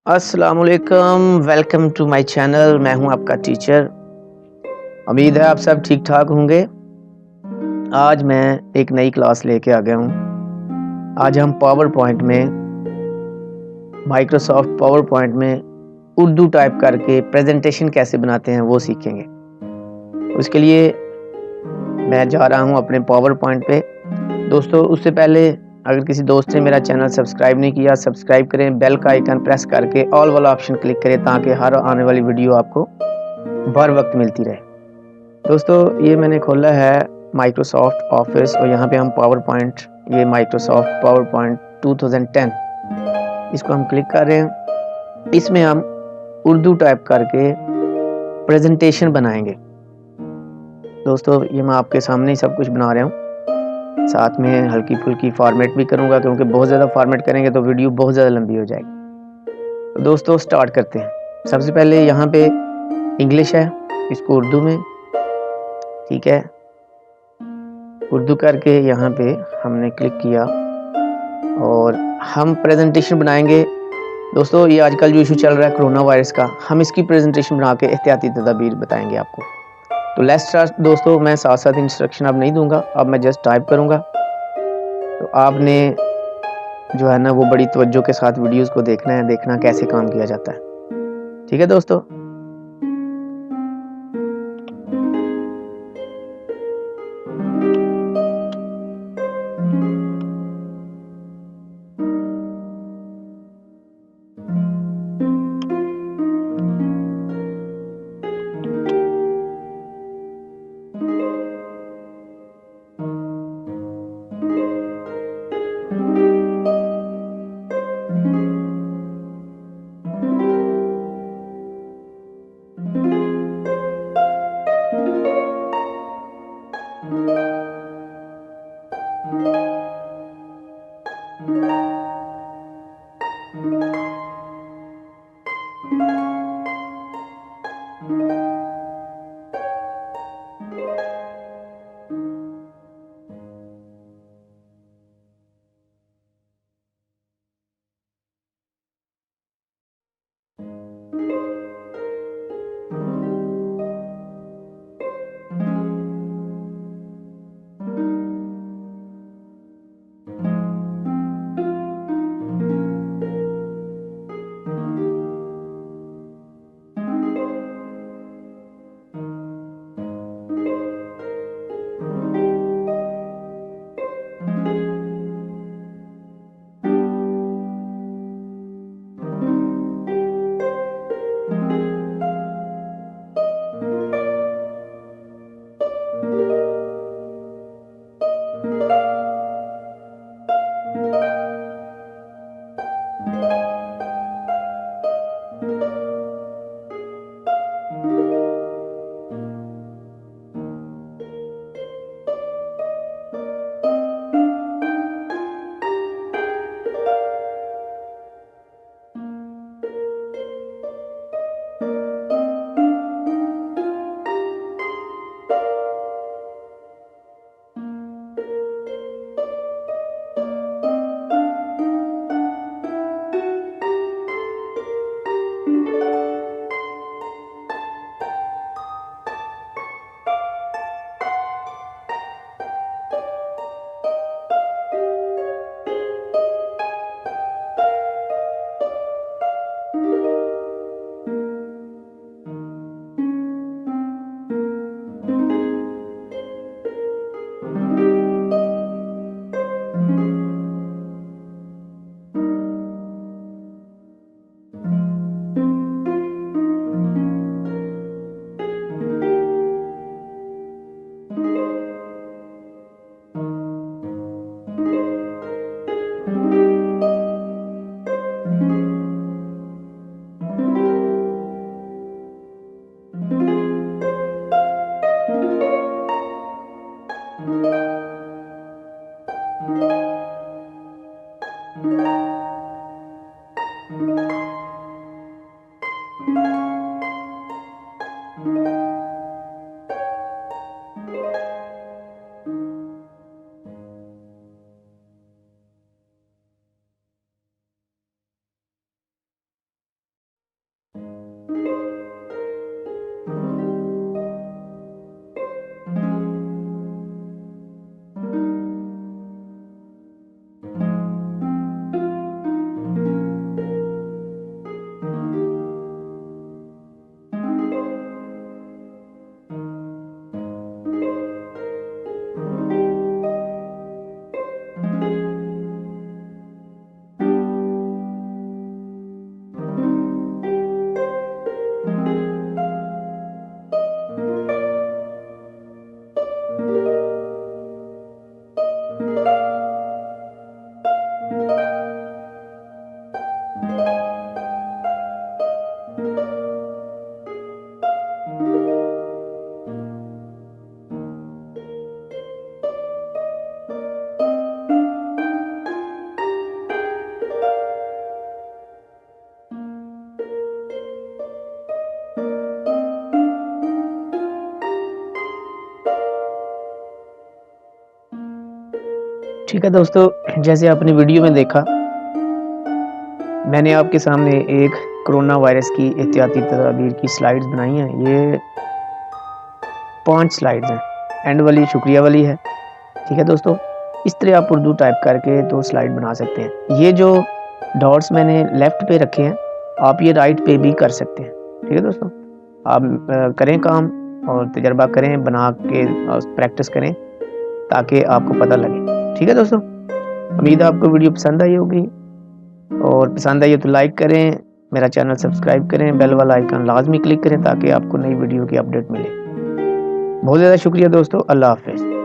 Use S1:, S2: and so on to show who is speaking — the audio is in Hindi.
S1: अस्सलामुअलैकुम, वेलकम टू माय चैनल। मैं हूं आपका टीचर। उम्मीद है आप सब ठीक ठाक होंगे। आज मैं एक नई क्लास लेके आ गया हूं। आज हम पावर पॉइंट में, माइक्रोसॉफ्ट पावर पॉइंट में उर्दू टाइप करके प्रेजेंटेशन कैसे बनाते हैं वो सीखेंगे। उसके लिए मैं जा रहा हूं अपने पावर पॉइंट पे। दोस्तों, उससे पहले अगर किसी दोस्त ने मेरा चैनल सब्सक्राइब नहीं किया, सब्सक्राइब करें, बेल का आइकन प्रेस करके ऑल वाला ऑप्शन क्लिक करें ताकि हर आने वाली वीडियो आपको बर वक्त मिलती रहे। दोस्तों, ये मैंने खोला है माइक्रोसॉफ्ट ऑफिस और यहाँ पे हम पावर पॉइंट, ये माइक्रोसॉफ्ट पावर पॉइंट 2010, इसको हम क्लिक कर रहे हैं। इसमें हम उर्दू टाइप करके प्रेजेंटेशन बनाएंगे। दोस्तों, ये मैं आपके सामने ही सब कुछ बना रहा हूँ, साथ में हल्की फुल्की फॉर्मेट भी करूँगा क्योंकि बहुत ज़्यादा फॉर्मेट करेंगे तो वीडियो बहुत ज़्यादा लंबी हो जाएगी। तो दोस्तों, स्टार्ट करते हैं। सबसे पहले यहाँ पे इंग्लिश है, इसको उर्दू में, ठीक है, उर्दू करके यहाँ पे हमने क्लिक किया और हम प्रेजेंटेशन बनाएंगे। दोस्तों, ये आजकल जो इशू चल रहा है कोरोना वायरस का, हम इसकी प्रेजेंटेशन बना के एहतियाती तदाबीर बताएंगे आपको। तो लेट्स स्टार्ट। दोस्तों, मैं साथ साथ इंस्ट्रक्शन अब नहीं दूंगा, अब मैं जस्ट टाइप करूंगा। तो आपने जो है ना वो बड़ी तवज्जो के साथ वीडियोस को देखना है, देखना कैसे काम किया जाता है। ठीक है दोस्तों। ठीक है दोस्तों, जैसे आपने वीडियो में देखा, मैंने आपके सामने एक कोरोना वायरस की एहतियाती तदाबीर की स्लाइड्स बनाई हैं। ये 5 स्लाइड्स हैं, एंड वाली शुक्रिया वाली है। ठीक है दोस्तों, इस तरह आप उर्दू टाइप करके 2 स्लाइड बना सकते हैं। ये जो डॉट्स मैंने लेफ़्ट पे रखे हैं, आप ये राइट पे भी कर सकते हैं। ठीक है दोस्तों, आप करें काम और तजर्बा करें, बना के प्रैक्टिस करें ताकि आपको पता लगे। ठीक है दोस्तों, उम्मीद है आपको वीडियो पसंद आई होगी, और पसंद आई हो तो लाइक करें, मेरा चैनल सब्सक्राइब करें, बेल वाला आइकन लाजमी क्लिक करें ताकि आपको नई वीडियो की अपडेट मिले। बहुत ज़्यादा शुक्रिया दोस्तों, अल्लाह हाफ़िज़।